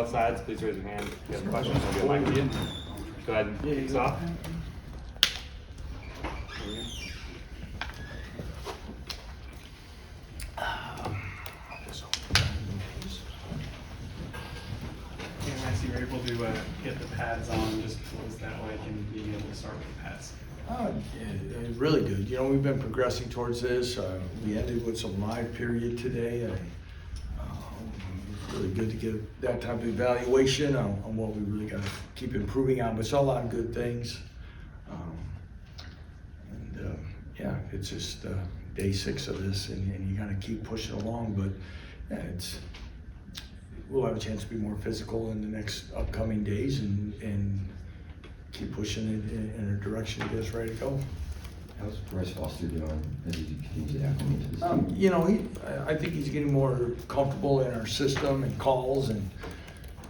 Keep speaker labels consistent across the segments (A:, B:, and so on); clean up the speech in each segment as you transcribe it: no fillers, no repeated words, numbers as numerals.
A: Both sides, please raise your hand if you have questions. I'll get a mic to you. Go ahead and kick us off.
B: Lance, you were able to get the pads on. Just what was that like, and being able to start with the pads?
C: Really good. You know, we've been progressing towards this. We ended with some live period today. It's really good to get that type of evaluation on what we really got to keep improving on. But saw a lot of good things. Yeah, it's just day 6 of this, and you got to keep pushing along. But yeah, we'll have a chance to be more physical in the next upcoming days and keep pushing it in a direction to get us ready to go.
D: How's Bryce Foster doing as he continues to acclimate to this team?
C: You know, I think he's getting more comfortable in our system and calls and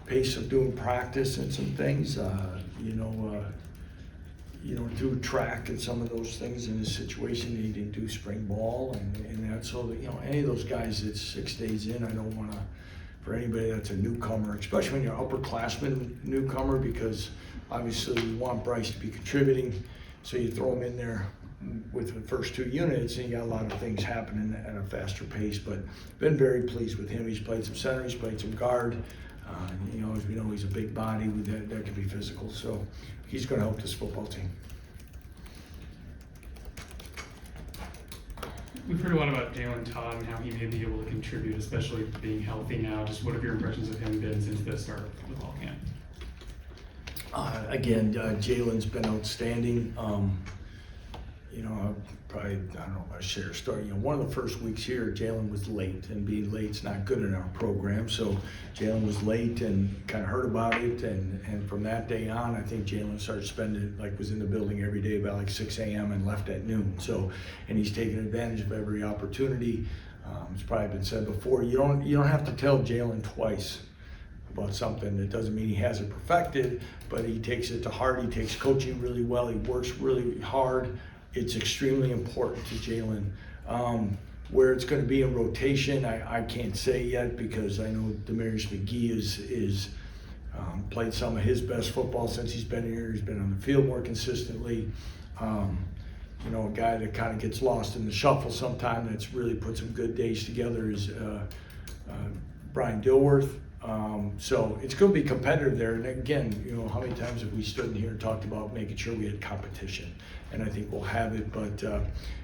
C: pace of doing practice and some things. Through track and some of those things in his situation, he didn't do spring ball and that. So that, any of those guys that's 6 days in, I don't want to, for anybody that's a newcomer, especially when you're upperclassman newcomer, because obviously you want Bryce to be contributing, so you throw him in there with the first 2 units and you got a lot of things happening at a faster pace. But been very pleased with him. He's played some center, he's played some guard. As we know, he's a big body that can be physical, so he's going to help this football team.
B: We've heard a lot about Jalen Todd and how he may be able to contribute, especially being healthy now. Just what have your impressions of him been since the start of the fall camp?
C: Jalen's been outstanding. I share a story. One of the first weeks here, Jalen was late, and being late's not good in our program. So Jalen was late and kind of heard about it, and from that day on, I think Jalen started spending, was in the building every day about 6 a.m. and left at noon. So, and he's taken advantage of every opportunity. It's probably been said before. You don't have to tell Jalen twice about something. It doesn't mean he has it perfected, but he takes it to heart. He takes coaching really well. He works really hard. It's extremely important to Jalen. Where it's going to be a rotation, I can't say yet, because I know Demarius McGee is played some of his best football since he's been here. He's been on the field more consistently. A guy that kind of gets lost in the shuffle sometime that's really put some good days together is Brian Dilworth. So it's going to be competitive there. And again, how many times have we stood in here and talked about making sure we had competition? And I think we'll have it. But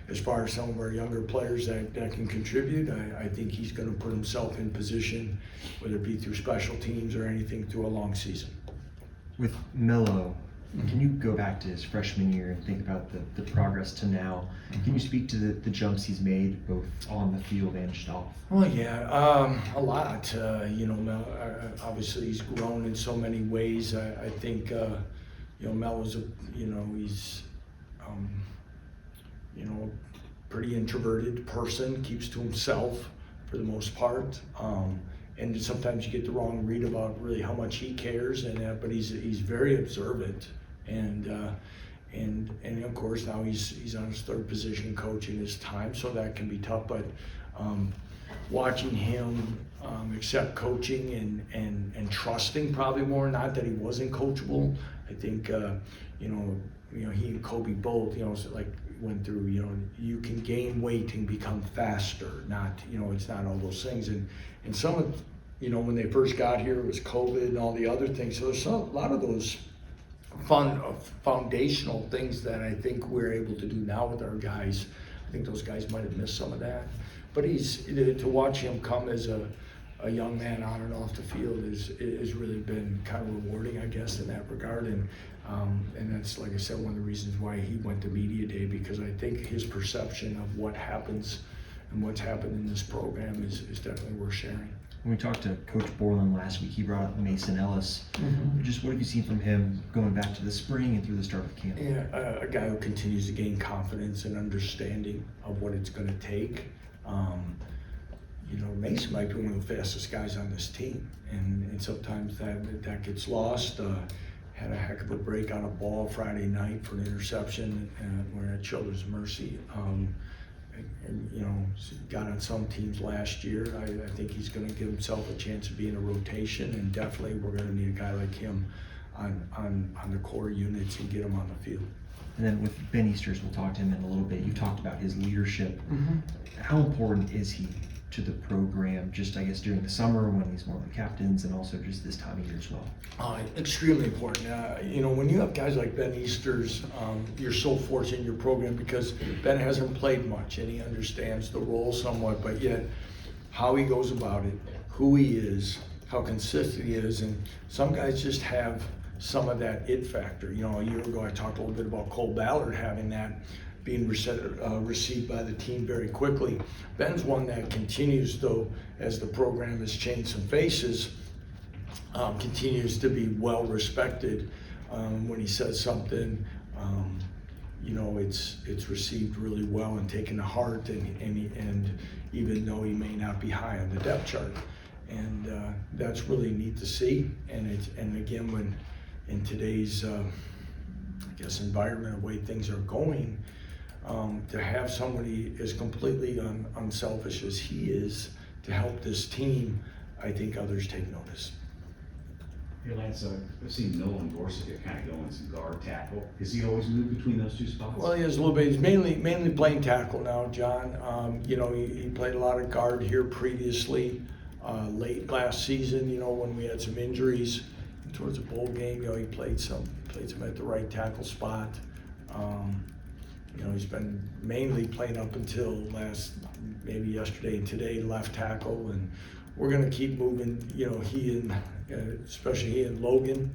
C: as far as some of our younger players that can contribute, I think he's going to put himself in position, whether it be through special teams or anything, through a long season.
E: With Melo, can you go back to his freshman year and think about the progress to now? Can you speak to the jumps he's made both on the field and just off?
C: Well, yeah, a lot. Mel, obviously he's grown in so many ways. I think, Melo's he's, pretty introverted person, keeps to himself for the most part. And sometimes you get the wrong read about really how much he cares, but he's very observant, and of course now he's on his 3rd position coach in his time, so that can be tough. But watching him accept coaching and trusting probably more, not that he wasn't coachable. I think he and Kobe both went through, you can gain weight and become faster, not, it's not all those things. And some of, when they first got here, it was COVID and all the other things. So there's a lot of those foundational things that I think we're able to do now with our guys. I think those guys might have missed some of that. But to watch him come as a young man on and off the field is really been kind of rewarding, I guess, in that regard. And that's, like I said, one of the reasons why he went to Media Day, because I think his perception of what happens and what's happened in this program is definitely worth sharing.
E: When we talked to Coach Borland last week, he brought up Mason Ellis. Just what have you seen from him going back to the spring and through the start of camp?
C: Yeah, a guy who continues to gain confidence and understanding of what it's going to take. Mason might be one of the fastest guys on this team, and sometimes that gets lost. Had a heck of a break on a ball Friday night for an interception. We're at Children's Mercy. and, you know, got on some teams last year. I think he's going to give himself a chance of being a rotation, and definitely we're going to need a guy like him on the core units and get him on the field.
E: And then with Ben Easters, we'll talk to him in a little bit. You talked about his leadership. How important is he to the program, just I guess during the summer when he's one of the captains, and also just this time of year as well?
C: Extremely important. You know, when you have guys like Ben Easters, you're so fortunate in your program because Ben hasn't played much and he understands the role somewhat, but yet how he goes about it, who he is, how consistent he is, and some guys just have some of that it factor. You know, a year ago I talked a little bit about Cole Ballard having that, being received by the team very quickly. Ben's one that continues, though, as the program has changed some faces, continues to be well respected. When he says something, you know, it's received really well and taken to heart, and even though he may not be high on the depth chart, and that's really neat to see. And again, when in today's I guess environment, the way things are going, to have somebody as completely unselfish as he is to help this team, I think others take notice.
F: Hey Lance, I've seen Nolan Gorsuch kind of go in some guard tackle. Has he always moved between those two spots?
C: Well, he has a little bit. He's mainly playing tackle now, John. You know, he played a lot of guard here previously, late last season. You know, when we had some injuries towards the bowl game, you know, he played some at the right tackle spot. You know, he's been mainly playing up until maybe yesterday and today, left tackle, and we're going to keep moving. You know, especially he and Logan,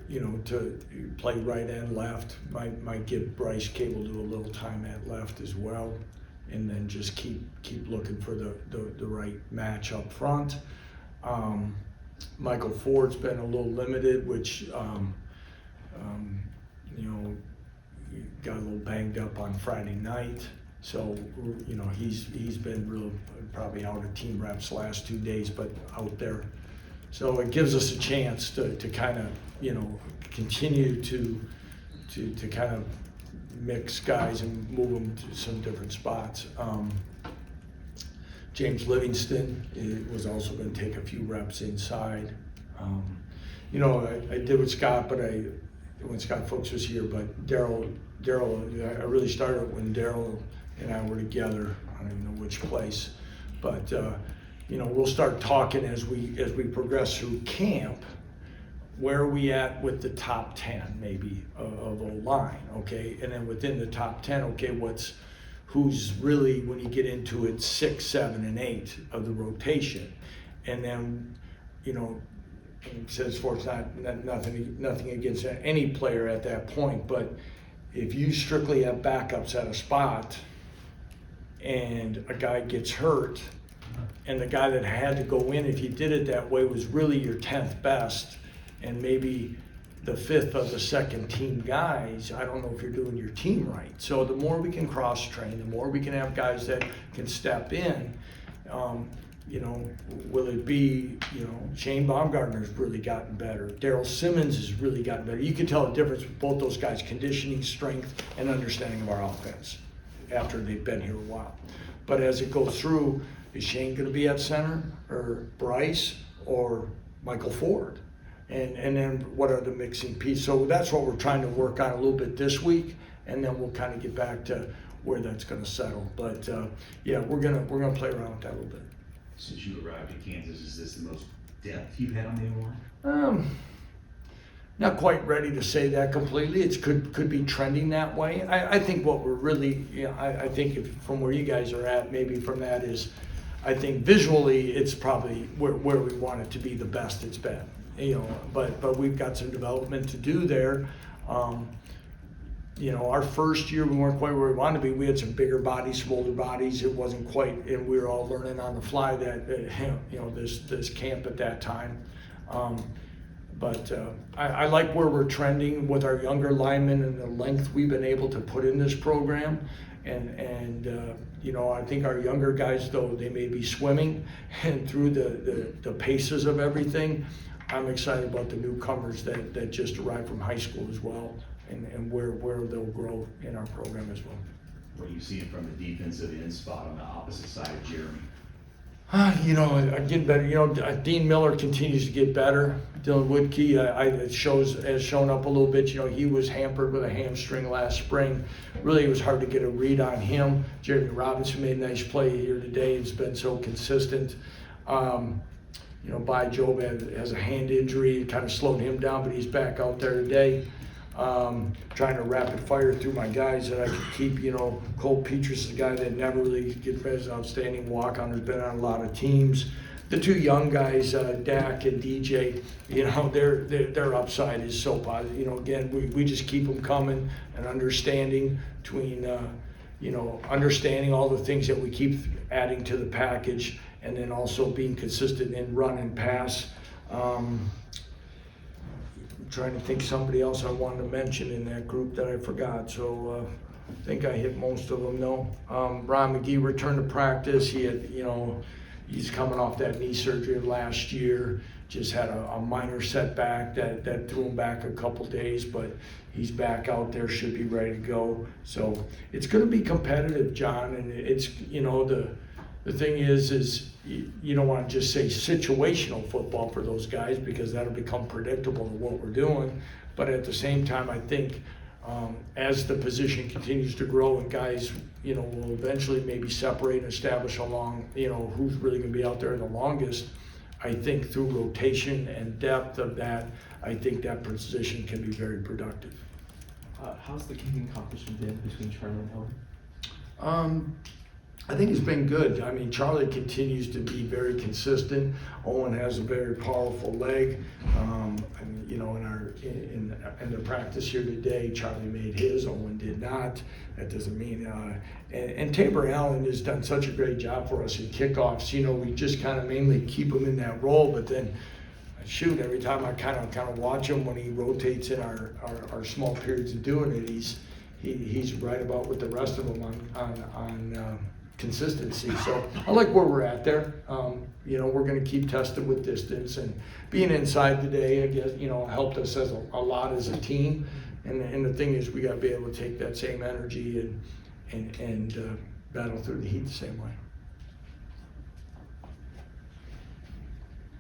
C: you know, to play right and left. Might give Bryce Cable to a little time at left as well, and then just keep looking for the right match up front. Michael Ford's been a little limited, which you know, got a little banged up on Friday night, so you know he's been probably out of team reps last 2 days, but out there. So it gives us a chance to kind of, you know, continue to kind of mix guys and move them to some different spots. James Livingston was also going to take a few reps inside. You know, I did with Scott, but when Scott Fuchs was here, but Daryl, I really started when Daryl and I were together. I don't even know which place, but you know, we'll start talking as we progress through camp. Where are we at with the top 10 maybe of O-line, okay? And then within the top 10, okay, who's really, when you get into it, 6, 7, and 8 of the rotation, and then, you know, says for it's nothing against any player at that point, but if you strictly have backups at a spot and a guy gets hurt, and the guy that had to go in, if you did it that way, was really your 10th best, and maybe the 5th of the second team guys, I don't know if you're doing your team right. So the more we can cross train, the more we can have guys that can step in. You know, will it be, you know, Shane Baumgartner's really gotten better. Daryl Simmons has really gotten better. You can tell the difference with both those guys' conditioning, strength, and understanding of our offense after they've been here a while. But as it goes through, is Shane going to be at center, or Bryce, or Michael Ford? And then what are the mixing pieces? So that's what we're trying to work on a little bit this week, and then we'll kind of get back to where that's going to settle. But yeah, we're gonna play around with that a little bit.
F: Since you arrived in Kansas, is this the most depth you've had on the O-line?
C: Not quite ready to say that completely. It could be trending that way. I think what we're really, I think from where you guys are at, maybe from that is, I think visually it's probably where we want it to be the best it's been. You know, but we've got some development to do there. You know, our first year we weren't quite where we wanted to be. We had some bigger bodies, some older bodies. It wasn't quite, and we were all learning on the fly that you know, this camp at that time. But I like where we're trending with our younger linemen and the length we've been able to put in this program. And you know, I think our younger guys, though they may be swimming and through the paces of everything, I'm excited about the newcomers that just arrived from high school as well, and where they'll grow in our program as well.
F: What do you see from the defensive end spot on the opposite side of Jeremy?
C: You know, getting better. You know, Dean Miller continues to get better. Dylan Woodkey has shown up a little bit. You know, he was hampered with a hamstring last spring. Really, it was hard to get a read on him. Jeremy Robinson made a nice play here today. It's been so consistent. You know, Job has a hand injury. It kind of slowed him down, but he's back out there today. Trying to rapid fire through my guys that I could keep. You know, Cole Petrus is a guy that never really gets an outstanding walk-on. Has been on a lot of teams. The two young guys, Dak and DJ, you know, their upside is so positive. You know, again, we just keep them coming and understanding between, you know, understanding all the things that we keep adding to the package, and then also being consistent in run and pass. I'm trying to think somebody else I wanted to mention in that group that I forgot. So I think I hit most of them. No, Ron McGee returned to practice. He had, you know, he's coming off that knee surgery of last year. Just had a minor setback that threw him back a couple days, but he's back out there, should be ready to go. So it's going to be competitive, John, and it's, you know, the thing is you don't want to just say situational football for those guys, because that'll become predictable to what we're doing. But at the same time, I think as the position continues to grow and guys, you know, will eventually maybe separate and establish along, you know, who's really going to be out there the longest, I think through rotation and depth of that, I think that position can be very productive.
E: How's the kicking competition been between Charlie and Owen?
C: I think it's been good. I mean, Charlie continues to be very consistent. Owen has a very powerful leg. And, you know, in the practice here today, Charlie made his, Owen did not. That doesn't mean. And Tabor Allen has done such a great job for us in kickoffs. You know, we just kind of mainly keep him in that role, but then, shoot, every time I kind of watch him when he rotates in our small periods of doing it, he's right about with the rest of them on consistency. So I like where we're at there. You know, we're going to keep testing with distance, and being inside today, I guess, you know, helped us as a lot as a team. And the thing is, we got to be able to take that same energy and battle through the heat the same way.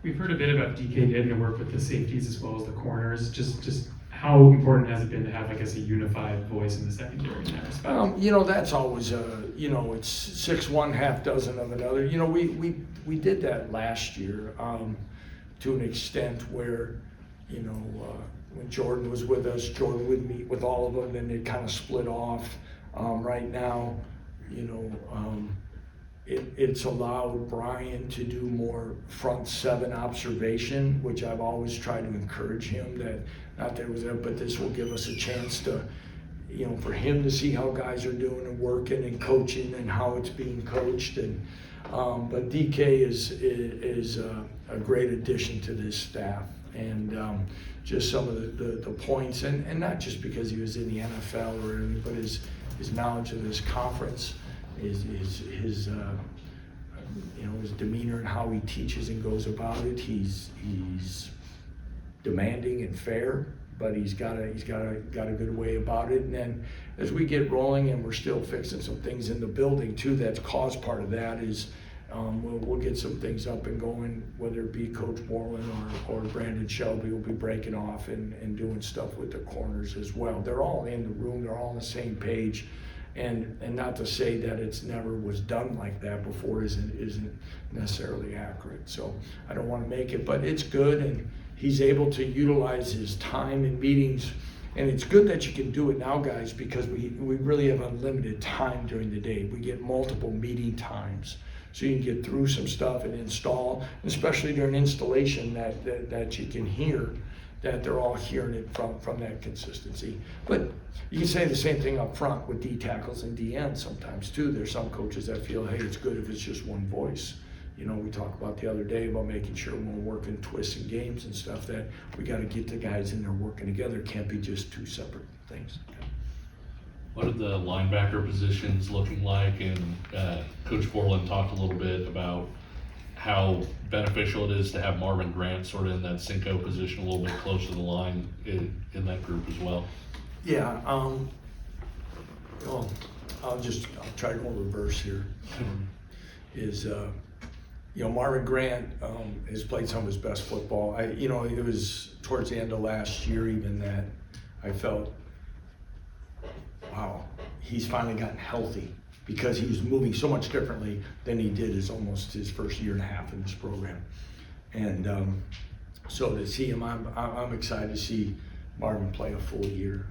B: We've heard a bit about DK getting to work with the safeties as well as the corners. Just how important has it been to have, I guess, a unified voice in the secondary in that respect?
C: You know, that's always you know, it's 6 one, half dozen of another. You know, we did that last year to an extent where, you know, when Jordan was with us, Jordan would meet with all of them, and they kind of split off. Right now, you know, it's allowed Brian to do more front seven observation, which I've always tried to encourage him, that not that it was there, but this will give us a chance to, you know, for him to see how guys are doing and working and coaching and how it's being coached. And but DK is a great addition to this staff, and just some of the points, and not just because he was in the NFL or anything, but his knowledge of this conference, his you know, his demeanor and how he teaches and goes about it. He's demanding and fair, but he's got a good way about it. And then as we get rolling, and we're still fixing some things in the building too, that's caused part of that is we'll get some things up and going, whether it be Coach Borland or Brandon Shelby will be breaking off and doing stuff with the corners as well. They're all in the room, they're all on the same page. And not to say that it's never was done like that before isn't necessarily accurate. So I don't want to make it, but it's good, and he's able to utilize his time in meetings. And it's good that you can do it now, guys, because we really have unlimited time during the day. We get multiple meeting times, so you can get through some stuff and install, especially during installation, that you can hear that they're all hearing it from that consistency. But you can say the same thing up front with D tackles and DN sometimes too. There's some coaches that feel, hey, it's good if it's just one voice. You know, we talked about the other day about making sure when we're working twists and games and stuff that we got to get the guys in there working together. It can't be just two separate things.
G: What are the linebacker positions looking like? And Coach Borland talked a little bit about how beneficial it is to have Marvin Grant sort of in that Cinco position a little bit closer to the line in that group as well.
C: Yeah, well, I'll try to go reverse here. Marvin Grant has played some of his best football. It was towards the end of last year even that I felt, wow, he's finally gotten healthy, because he was moving so much differently than he did almost his first year and a half in this program. And so to see him, I'm excited to see Marvin play a full year.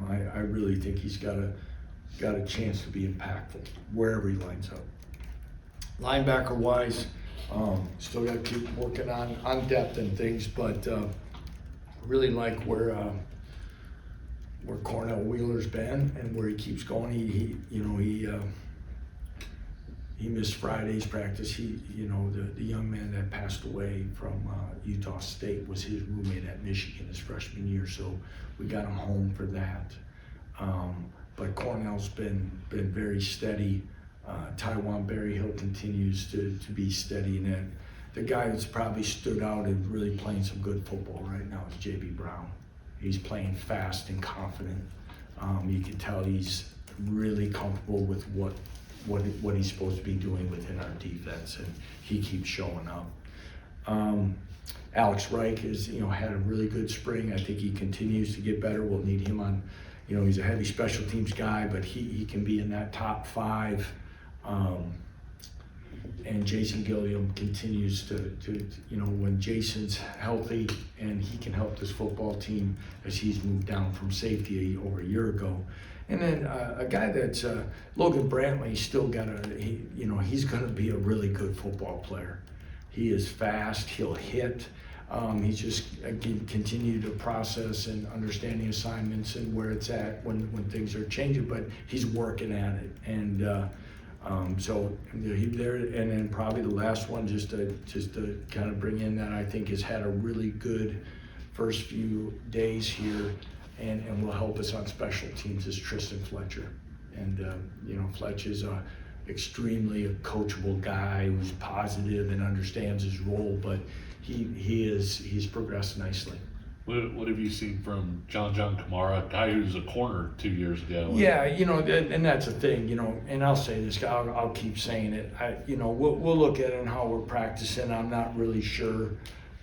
C: I really think he's got a chance to be impactful wherever he lines up. Linebacker wise, still got to keep working on depth and things, but really like where Cornell Wheeler's been and where he keeps going. He missed Friday's practice. The young man that passed away from Utah State was his roommate at Michigan his freshman year, so we got him home for that. But Cornell's been very steady. Taiwan Berryhill continues to be steady, and then the guy that's probably stood out and really playing some good football right now is J.B. Brown. He's playing fast and confident. You can tell he's really comfortable with what he's supposed to be doing within our defense, and he keeps showing up. Alex Reich has had a really good spring. I think he continues to get better. We'll need him on. He's a heavy special teams guy, but he can be in that top 5. And Jason Gilliam continues to when Jason's healthy and he can help this football team as he's moved down from safety over a year ago. And then a guy that's Logan Brantley, he's going to be a really good football player. He is fast, he'll hit. He's just continue to process and understanding assignments and where it's at when things are changing, but he's working at it. And so he there, and then probably the last one, just to kind of bring in that I think has had a really good first few days here, and will help us on special teams, is Tristan Fletcher. And Fletch is extremely a coachable guy who's positive and understands his role, but he's progressed nicely.
G: What have you seen from John Kamara, a guy who's a corner 2 years ago?
C: Yeah, and that's the thing, and I'll say this, I'll keep saying it. We'll look at it and how we're practicing. I'm not really sure,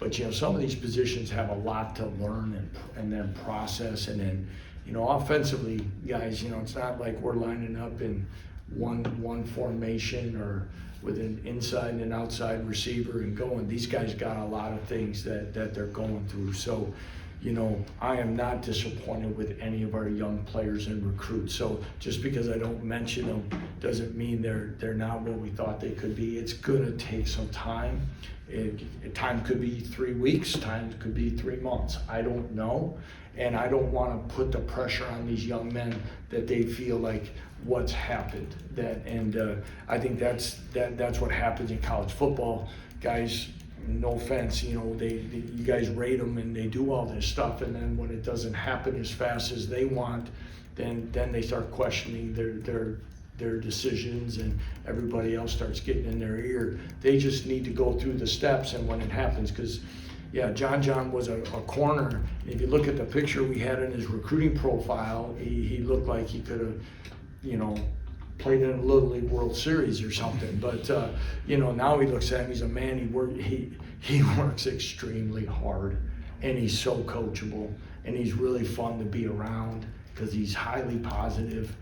C: but some of these positions have a lot to learn and then process, and then offensively, guys, it's not like we're lining up in one formation or with an inside and outside receiver and going. These guys got a lot of things that they're going through. So, I am not disappointed with any of our young players and recruits. So just because I don't mention them doesn't mean they're not what we thought they could be. It's gonna take some time. Time could be 3 weeks, time could be 3 months. I don't know. And I don't want to put the pressure on these young men that they feel like what's happened. I think that's what happens in college football. Guys, no offense, you guys rate them and they do all this stuff, and then when it doesn't happen as fast as they want, then they start questioning their decisions, and everybody else starts getting in their ear. They just need to go through the steps, and when it happens, because John was a corner. If you look at the picture we had in his recruiting profile, he looked like he could have, played in a Little League World Series or something. But now he looks at him. He's a man. He works extremely hard, and he's so coachable, and he's really fun to be around because he's highly positive.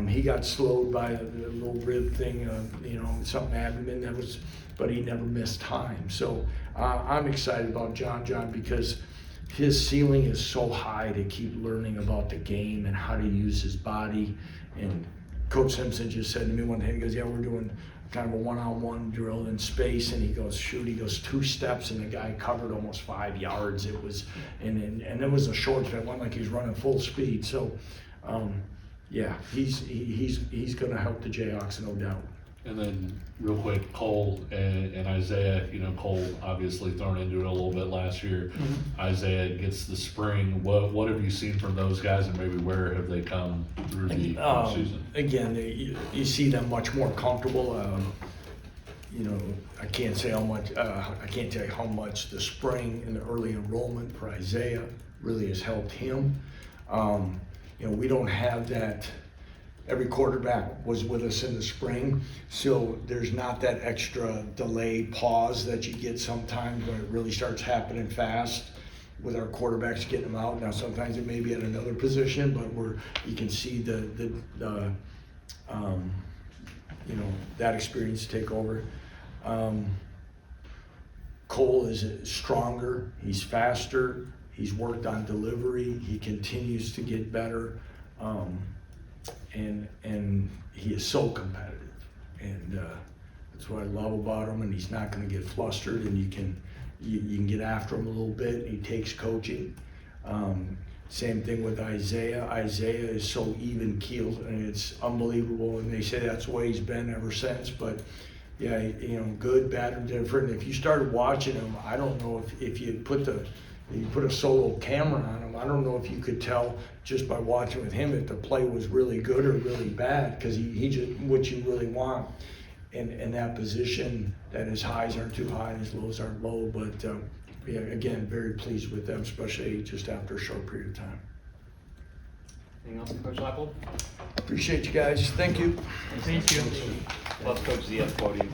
C: He got slowed by a little rib thing, something abdomen but he never missed time. So I'm excited about John because his ceiling is so high to keep learning about the game and how to use his body. And Coach Simpson just said to me one day, he goes, we're doing kind of a one-on-one drill in space, and he goes, 2 steps, and the guy covered almost 5 yards. It was, and it was a short step, one like he's running full speed. So, he's going to help the Jayhawks, no doubt.
G: And then real quick, Cole and Isaiah, Cole obviously thrown into it a little bit last year. Mm-hmm. Isaiah gets the spring. What have you seen from those guys, and maybe where have they come through the season?
C: Again, you see them much more comfortable. I can't say how much. I can't tell you how much the spring and the early enrollment for Isaiah really has helped him. We don't have that. every quarterback was with us in the spring, so there's not that extra delay pause that you get sometimes when it really starts happening fast with our quarterbacks getting them out. Now sometimes it may be at another position, but you can see the you know, that experience take over. Cole is stronger, he's faster, he's worked on delivery, he continues to get better, and he is so competitive, and that's what I love about him. And he's not going to get flustered, and you can get after him a little bit. He takes coaching. Same thing with Isaiah. Isaiah is so even keeled, and it's unbelievable. And they say that's the way he's been ever since. But yeah, you know, good, bad, or different. If you started watching him, I don't know if you put a solo camera on him, I don't know if you could tell just by watching with him if the play was really good or really bad, because he just what you really want in that position, that his highs aren't too high and his lows aren't low. But yeah, again, very pleased with them, especially just after a short period of time.
A: Anything else, Coach Leipold?
C: Appreciate you guys. Thank you.
B: Thank you.
A: Plus Coach Z at the podium.